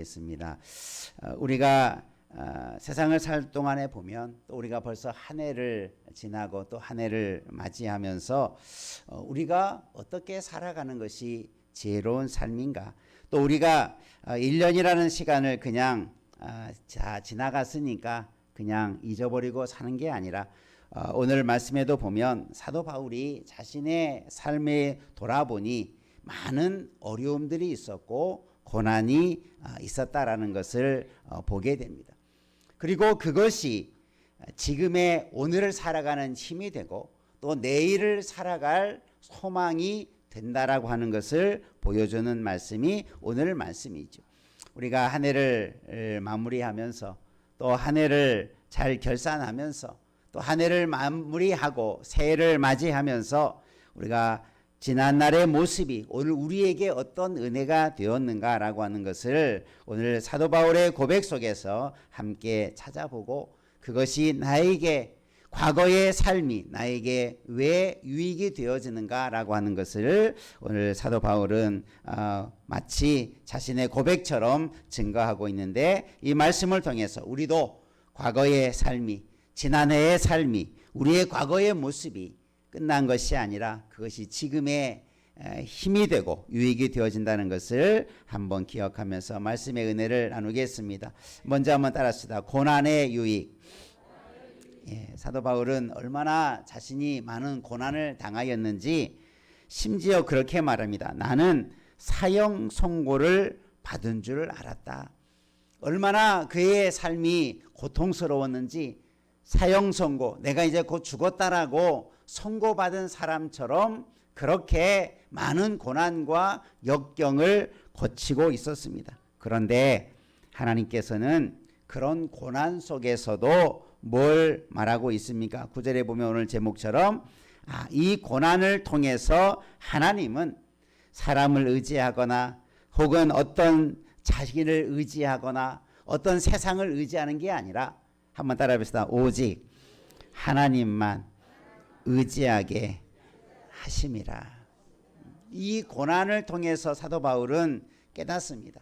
있습니다. 우리가 세상을 살 동안에 보면 또 우리가 벌써 한 해를 지나고 또 한 해를 맞이하면서 우리가 어떻게 살아가는 것이 지혜로운 삶인가, 또 우리가 1년이라는 시간을 그냥 지나갔으니까 그냥 잊어버리고 사는 게 아니라 오늘 말씀에도 보면 사도 바울이 자신의 삶에 돌아보니 많은 어려움들이 있었고 고난이 있었다라는 것을 보게 됩니다. 그리고 그것이 지금의 오늘을 살아가는 힘이 되고 또 내일을 살아갈 소망이 된다라고 하는 것을 보여주는 말씀이 오늘 말씀이죠. 우리가 한 해를 마무리하면서 또 한 해를 잘 결산하면서 또 한 해를 마무리하고 새해를 맞이하면서 우리가 지난날의 모습이 오늘 우리에게 어떤 은혜가 되었는가라고 하는 것을 오늘 사도 바울의 고백 속에서 함께 찾아보고, 그것이 나에게 과거의 삶이 나에게 왜 유익이 되어지는가라고 하는 것을 오늘 사도 바울은 마치 자신의 고백처럼 증거하고 있는데, 이 말씀을 통해서 우리도 과거의 삶이, 지난해의 삶이, 우리의 과거의 모습이 끝난 것이 아니라 그것이 지금의 힘이 되고 유익이 되어진다는 것을 한번 기억하면서 말씀의 은혜를 나누겠습니다. 먼저 한번 따라합시다. 고난의 유익. 사도 바울은 얼마나 자신이 많은 고난을 당하였는지 심지어 그렇게 말합니다. 나는 사형 선고를 받은 줄 알았다. 얼마나 그의 삶이 고통스러웠는지, 사형 선고, 내가 이제 곧 죽었다라고 선고받은 사람처럼 그렇게 많은 고난과 역경을 거치고 있었습니다. 그런데 하나님께서는 그런 고난 속에서도 뭘 말하고 있습니까? 9절에 보면 오늘 제목처럼 이 고난을 통해서 하나님은 사람을 의지하거나 혹은 어떤 자신을 의지하거나 어떤 세상을 의지하는 게 아니라, 한번 따라해봅시다. 오직 하나님만 의지하게 하심이라. 이 고난을 통해서 사도 바울은 깨닫습니다.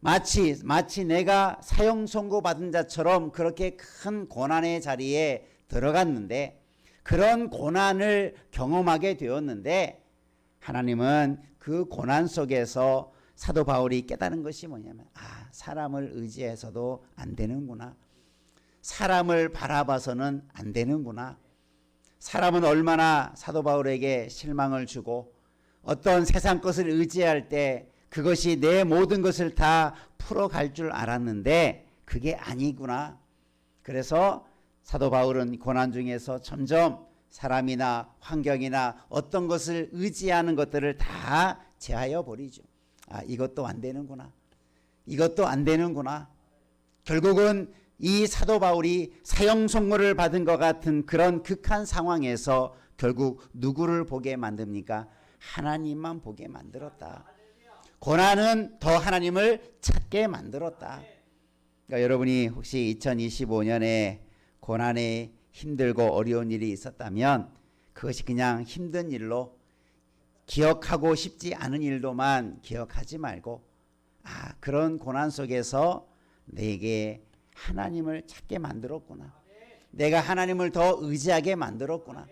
마치 내가 사형 선고 받은 자처럼 그렇게 큰 고난의 자리에 들어갔는데, 그런 고난을 경험하게 되었는데, 하나님은 그 고난 속에서 사도 바울이 깨달은 것이 뭐냐면, 사람을 의지해서도 안 되는구나. 사람을 바라봐서는 안 되는구나. 사람은 얼마나 사도 바울에게 실망을 주고 어떤 세상 것을 의지할 때 그것이 내 모든 것을 다 풀어갈 줄 알았는데 그게 아니구나. 그래서 사도 바울은 고난 중에서 점점 사람이나 환경이나 어떤 것을 의지하는 것들을 다 제하여 버리죠. 이것도 안 되는구나. 이것도 안 되는구나. 결국은 이 사도 바울이 사형 선고를 받은 것 같은 그런 극한 상황에서 결국 누구를 보게 만듭니까? 하나님만 보게 만들었다. 고난은 더 하나님을 찾게 만들었다. 그러니까 여러분이 혹시 2025년에 고난에 힘들고 어려운 일이 있었다면 그것이 그냥 힘든 일로, 기억하고 싶지 않은 일도만 기억하지 말고, 그런 고난 속에서 내게 하나님을 찾게 만들었구나. 내가 하나님을 더 의지하게 만들었구나.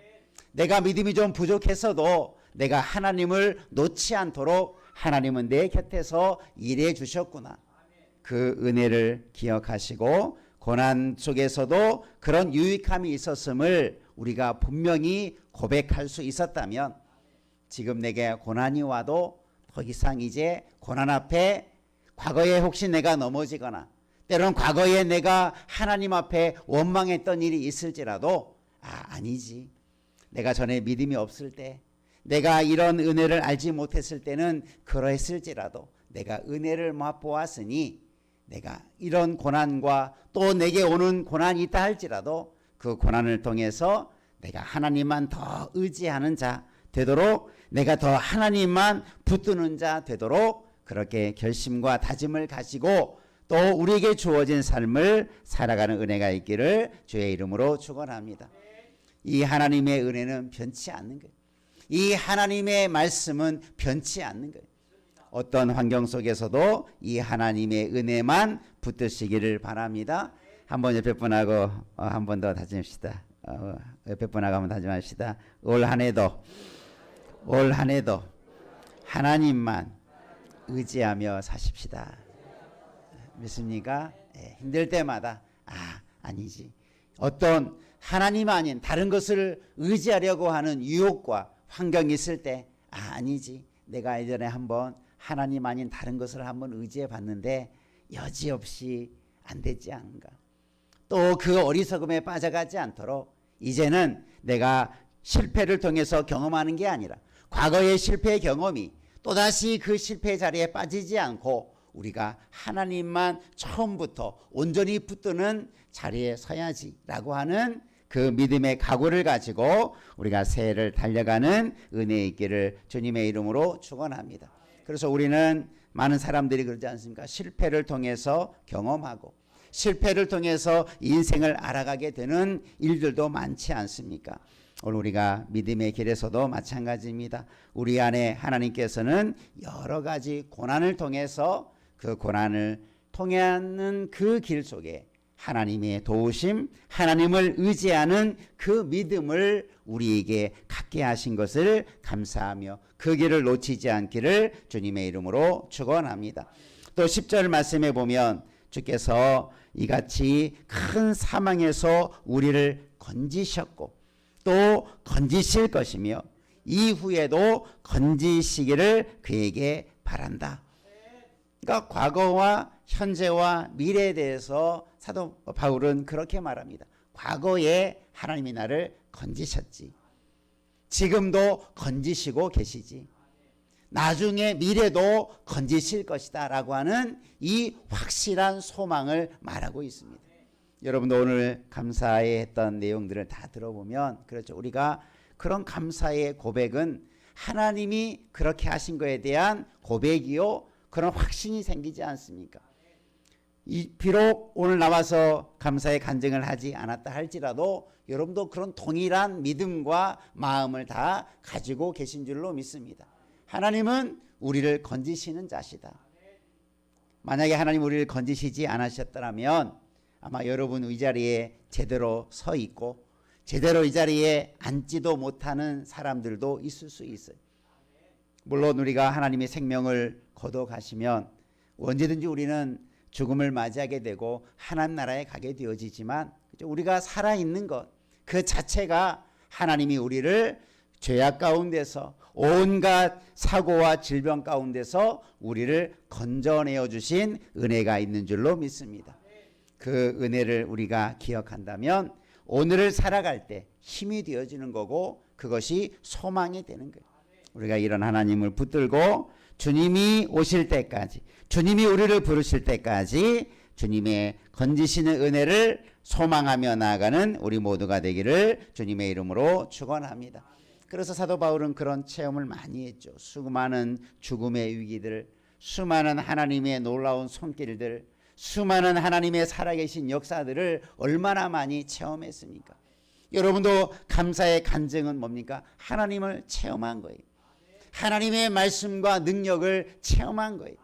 내가 믿음이 좀 부족했어도 내가 하나님을 놓지 않도록 하나님은 내 곁에서 일해 주셨구나. 그 은혜를 기억하시고 고난 속에서도 그런 유익함이 있었음을 우리가 분명히 고백할 수 있었다면, 지금 내게 고난이 와도 더 이상 이제 고난 앞에 과거에 혹시 내가 넘어지거나 때로는 과거에 내가 하나님 앞에 원망했던 일이 있을지라도 아니지. 내가 전에 믿음이 없을 때, 내가 이런 은혜를 알지 못했을 때는 그러했을지라도 내가 은혜를 맛보았으니 내가 이런 고난과 또 내게 오는 고난이 있다 할지라도 그 고난을 통해서 내가 하나님만 더 의지하는 자 되도록, 내가 더 하나님만 붙드는 자 되도록 그렇게 결심과 다짐을 가지고 또 우리에게 주어진 삶을 살아가는 은혜가 있기를 주의 이름으로 축원합니다. 이 하나님의 은혜는 변치 않는 거예요. 이 하나님의 말씀은 변치 않는 거예요. 어떤 환경 속에서도 이 하나님의 은혜만 붙드시기를 바랍니다. 한번 옆에 분하고 한 번 더 다짐합시다. 옆에 분하고 한번 다짐합시다. 올 한 해도 하나님만 의지하며 사십시다. 믿습니까? 힘들 때마다 아니지. 어떤 하나님 아닌 다른 것을 의지하려고 하는 유혹과 환경이 있을 때 아니지. 내가 예전에 한번 하나님 아닌 다른 것을 한번 의지해 봤는데 여지없이 안 되지 않은가. 또 그 어리석음에 빠져가지 않도록 이제는 내가 실패를 통해서 경험하는 게 아니라 과거의 실패 경험이 또다시 그 실패 자리에 빠지지 않고 우리가 하나님만 처음부터 온전히 붙드는 자리에 서야지라고 하는 그 믿음의 각오를 가지고 우리가 새해를 달려가는 은혜 있기를 주님의 이름으로 축원합니다. 그래서 우리는 많은 사람들이 그러지 않습니까? 실패를 통해서 경험하고 실패를 통해서 인생을 알아가게 되는 일들도 많지 않습니까? 오늘 우리가 믿음의 길에서도 마찬가지입니다. 우리 안에 하나님께서는 여러 가지 고난을 통해서 그 고난을 통하는 그 길 속에 하나님의 도우심, 하나님을 의지하는 그 믿음을 우리에게 갖게 하신 것을 감사하며 그 길을 놓치지 않기를 주님의 이름으로 축원합니다. 또 10절 말씀에 보면 주께서 이같이 큰 사망에서 우리를 건지셨고 또 건지실 것이며 이후에도 건지시기를 그에게 바란다. 그러니까 과거와 현재와 미래에 대해서 사도 바울은 그렇게 말합니다. 과거에 하나님이 나를 건지셨지. 지금도 건지시고 계시지. 나중에 미래도 건지실 것이다 라고 하는 이 확실한 소망을 말하고 있습니다. 여러분도 오늘 감사에 했던 내용들을 다 들어보면 그렇죠. 우리가 그런 감사의 고백은 하나님이 그렇게 하신 것에 대한 고백이요. 그런 확신이 생기지 않습니까? 비록 오늘 나와서 감사의 간증을 하지 않았다 할지라도 여러분도 그런 동일한 믿음과 마음을 다 가지고 계신 줄로 믿습니다. 하나님은 우리를 건지시는 자시다. 만약에 하나님 우리를 건지시지 않으셨더라면 아마 여러분 의자리에 제대로 서 있고 제대로 이 자리에 앉지도 못하는 사람들도 있을 수 있어요. 물론 우리가 하나님의 생명을 거둬가시면 언제든지 우리는 죽음을 맞이하게 되고 하나님 나라에 가게 되어지지만 우리가 살아있는 것 그 자체가 하나님이 우리를 죄악 가운데서 온갖 사고와 질병 가운데서 우리를 건져내어 주신 은혜가 있는 줄로 믿습니다. 그 은혜를 우리가 기억한다면 오늘을 살아갈 때 힘이 되어지는 거고 그것이 소망이 되는 거예요. 우리가 이런 하나님을 붙들고 주님이 오실 때까지 주님이 우리를 부르실 때까지 주님의 건지시는 은혜를 소망하며 나아가는 우리 모두가 되기를 주님의 이름으로 축원합니다. 그래서 사도 바울은 그런 체험을 많이 했죠. 수많은 죽음의 위기들, 수많은 하나님의 놀라운 손길들, 수많은 하나님의 살아계신 역사들을 얼마나 많이 체험했습니까? 여러분도 감사의 간증은 뭡니까? 하나님을 체험한 거예요. 하나님의 말씀과 능력을 체험한 거예요.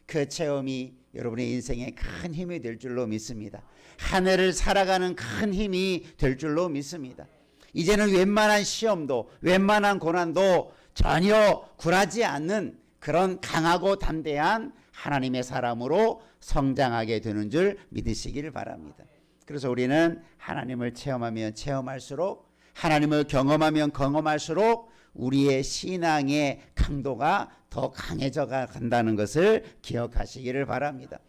그 체험이 여러분의 인생에 큰 힘이 될 줄로 믿습니다. 한 해를 살아가는 큰 힘이 될 줄로 믿습니다. 이제는 웬만한 시험도 웬만한 고난도 전혀 굴하지 않는 그런 강하고 담대한 하나님의 사람으로 성장하게 되는 줄 믿으시기를 바랍니다. 그래서 우리는 하나님을 체험하면 체험할수록 하나님을 경험하면 경험할수록 우리의 신앙의 강도가 더 강해져 간다는 것을 기억하시기를 바랍니다.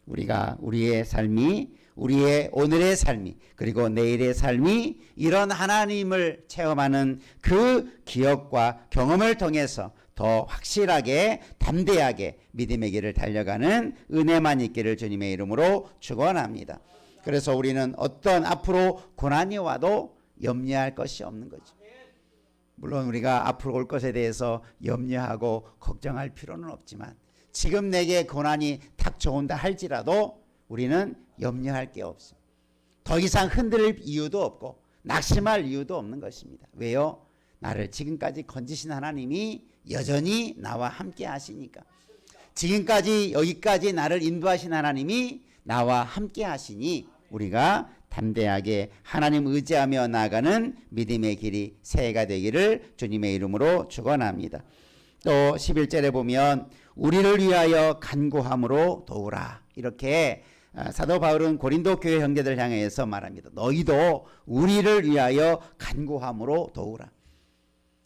우리가 우리의 삶이 우리의 오늘의 삶이 그리고 내일의 삶이 이런 하나님을 체험하는 그 기억과 경험을 통해서 더 확실하게 담대하게 믿음의 길을 달려가는 은혜만 있기를 주님의 이름으로 축원합니다. 그래서 우리는 어떤 앞으로 고난이 와도 염려할 것이 없는 거죠. 물론 우리가 앞으로 올 것에 대해서 염려하고 걱정할 필요는 없지만 지금 내게 고난이 닥쳐온다 할지라도 우리는 염려할 게 없습니다. 더 이상 흔들릴 이유도 없고 낙심할 이유도 없는 것입니다. 왜요? 나를 지금까지 건지신 하나님이 여전히 나와 함께 하시니까. 지금까지 여기까지 나를 인도하신 하나님이 나와 함께 하시니 우리가 담대하게 하나님 의지하며 나아가는 믿음의 길이 새해가 되기를 주님의 이름으로 축원합니다. 또 11절에 보면 우리를 위하여 간구함으로 도우라. 이렇게 사도 바울은 고린도 교회 형제들 향해서 말합니다. 너희도 우리를 위하여 간구함으로 도우라.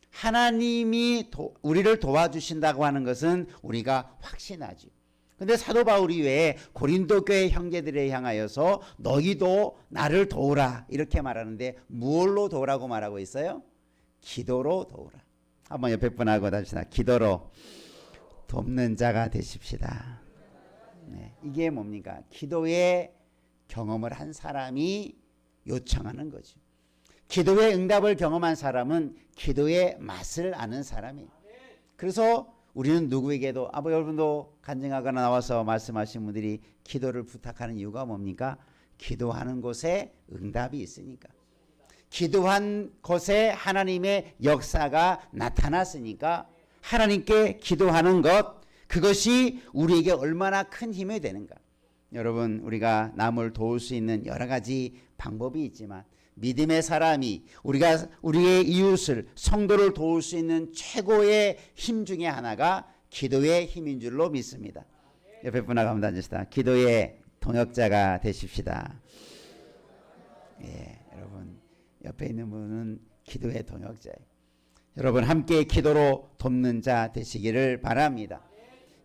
하나님이 우리를 도와주신다고 하는 것은 우리가 확신하지. 근데 사도 바울이 왜 고린도 교회 형제들에 향하여서 너희도 나를 도우라 이렇게 말하는데 무엇로 도우라고 말하고 있어요? 기도로 도우라. 한번 옆에 분하고 다시 기도로 돕는 자가 되십시다. 네, 이게 뭡니까? 기도의 경험을 한 사람이 요청하는 거죠. 기도의 응답을 경험한 사람은 기도의 맛을 아는 사람이에요. 그래서 우리는 누구에게도 여러분도 간증하거나 나와서 말씀하신 분들이 기도를 부탁하는 이유가 뭡니까? 기도하는 곳에 응답이 있으니까. 기도한 곳에 하나님의 역사가 나타났으니까 하나님께 기도하는 것, 그것이 우리에게 얼마나 큰 힘이 되는가. 여러분, 우리가 남을 도울 수 있는 여러 가지 방법이 있지만 믿음의 사람이 우리의 이웃을 성도를 도울 수 있는 최고의 힘 중에 하나가 기도의 힘인 줄로 믿습니다. 옆에 분하고 한번 앉으시다. 기도의 동역자가 되십시다. 예, 여러분 옆에 있는 분은 기도의 동역자예요. 여러분 함께 기도로 돕는 자 되시기를 바랍니다.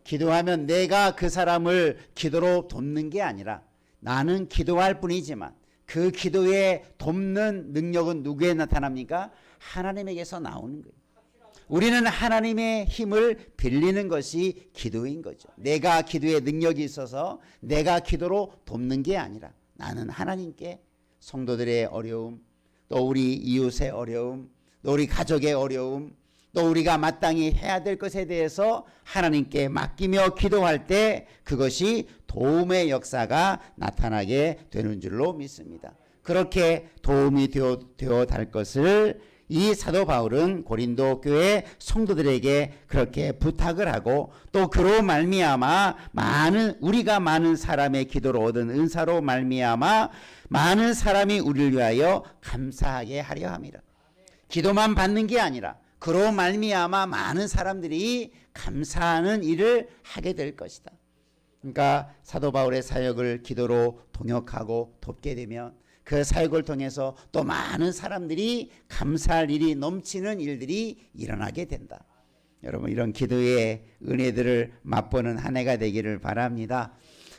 기도하면 내가 그 사람을 기도로 돕는 게 아니라 나는 기도할 뿐이지만 그 기도에 돕는 능력은 누구에 나타납니까? 하나님에게서 나오는 거예요. 우리는 하나님의 힘을 빌리는 것이 기도인 거죠. 내가 기도에 능력이 있어서 내가 기도로 돕는 게 아니라 나는 하나님께 성도들의 어려움, 또 우리 이웃의 어려움, 또 우리 가족의 어려움, 또 우리가 마땅히 해야 될 것에 대해서 하나님께 맡기며 기도할 때 그것이 도움의 역사가 나타나게 되는 줄로 믿습니다. 그렇게 도움이 되어 달 것을 이 사도 바울은 고린도 교회 성도들에게 그렇게 부탁을 하고 또 그로 말미암아 우리가 많은 사람의 기도로 얻은 은사로 말미암아 많은 사람이 우리를 위하여 감사하게 하려 함이라. 기도만 받는 게 아니라 그로 말미암아 많은 사람들이 감사하는 일을 하게 될 것이다. 그러니까 사도 바울의 사역을 기도로 동역하고 돕게 되면 그 사역을 통해서 또 많은 사람들이 감사할 일이 넘치는 일들이 일어나게 된다. 여러분 이런 기도의 은혜들을 맛보는 한 해가 되기를 바랍니다.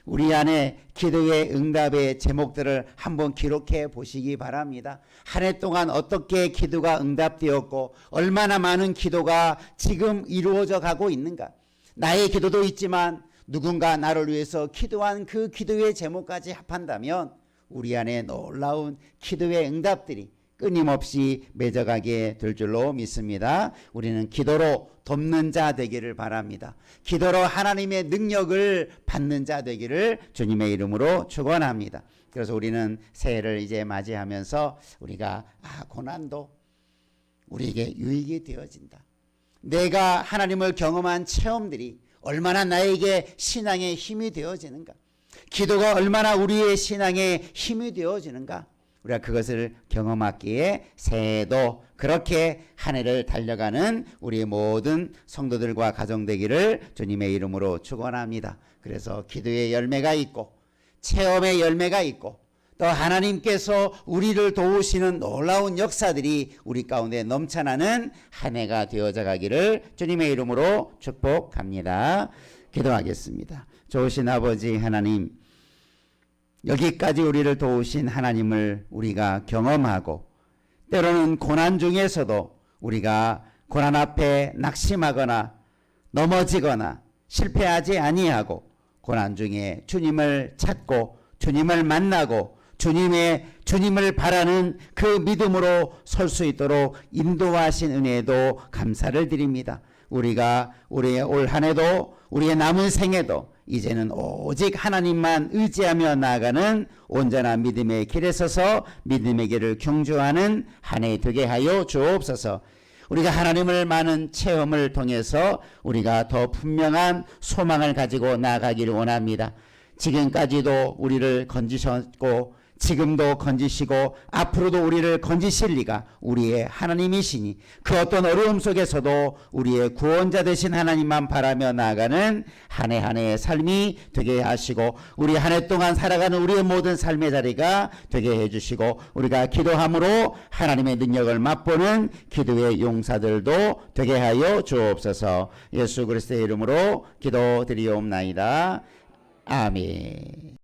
우리 안에 기도의 응답의 제목들을 한번 기록해 보시기 바랍니다. 한 해 동안 어떻게 기도가 응답되었고 얼마나 많은 기도가 지금 이루어져 가고 있는가. 나의 기도도 있지만 누군가 나를 위해서 기도한 그 기도의 제목까지 합한다면 우리 안에 놀라운 기도의 응답들이 끊임없이 맺어가게 될 줄로 믿습니다. 우리는 기도로 돕는 자 되기를 바랍니다. 기도로 하나님의 능력을 받는 자 되기를 주님의 이름으로 축원합니다. 그래서 우리는 새해를 이제 맞이하면서 우리가 고난도 우리에게 유익이 되어진다. 내가 하나님을 경험한 체험들이 얼마나 나에게 신앙의 힘이 되어지는가. 기도가 얼마나 우리의 신앙의 힘이 되어지는가. 우리가 그것을 경험하기에 새해도 그렇게 한 해를 달려가는 우리 모든 성도들과 가정 되기를 주님의 이름으로 축원합니다. 그래서 기도의 열매가 있고 체험의 열매가 있고 또 하나님께서 우리를 도우시는 놀라운 역사들이 우리 가운데 넘쳐나는 한 해가 되어져 가기를 주님의 이름으로 축복합니다. 기도하겠습니다. 좋으신 아버지 하나님, 여기까지 우리를 도우신 하나님을 우리가 경험하고 때로는 고난 중에서도 우리가 고난 앞에 낙심하거나 넘어지거나 실패하지 아니하고 고난 중에 주님을 찾고 주님을 만나고 주님을 바라는 그 믿음으로 설 수 있도록 인도하신 은혜에도 감사를 드립니다. 우리가 우리의 올 한 해도 우리의 남은 생에도 이제는 오직 하나님만 의지하며 나아가는 온전한 믿음의 길에 서서 믿음의 길을 경주하는 한 해 되게 하여 주옵소서. 우리가 하나님을 많은 체험을 통해서 우리가 더 분명한 소망을 가지고 나아가기를 원합니다. 지금까지도 우리를 건지셨고 지금도 건지시고 앞으로도 우리를 건지실 리가 우리의 하나님이시니 그 어떤 어려움 속에서도 우리의 구원자 되신 하나님만 바라며 나아가는 한 해 한 해의 삶이 되게 하시고 우리 한 해 동안 살아가는 우리의 모든 삶의 자리가 되게 해주시고 우리가 기도함으로 하나님의 능력을 맛보는 기도의 용사들도 되게 하여 주옵소서. 예수 그리스도의 이름으로 기도드리옵나이다. 아멘.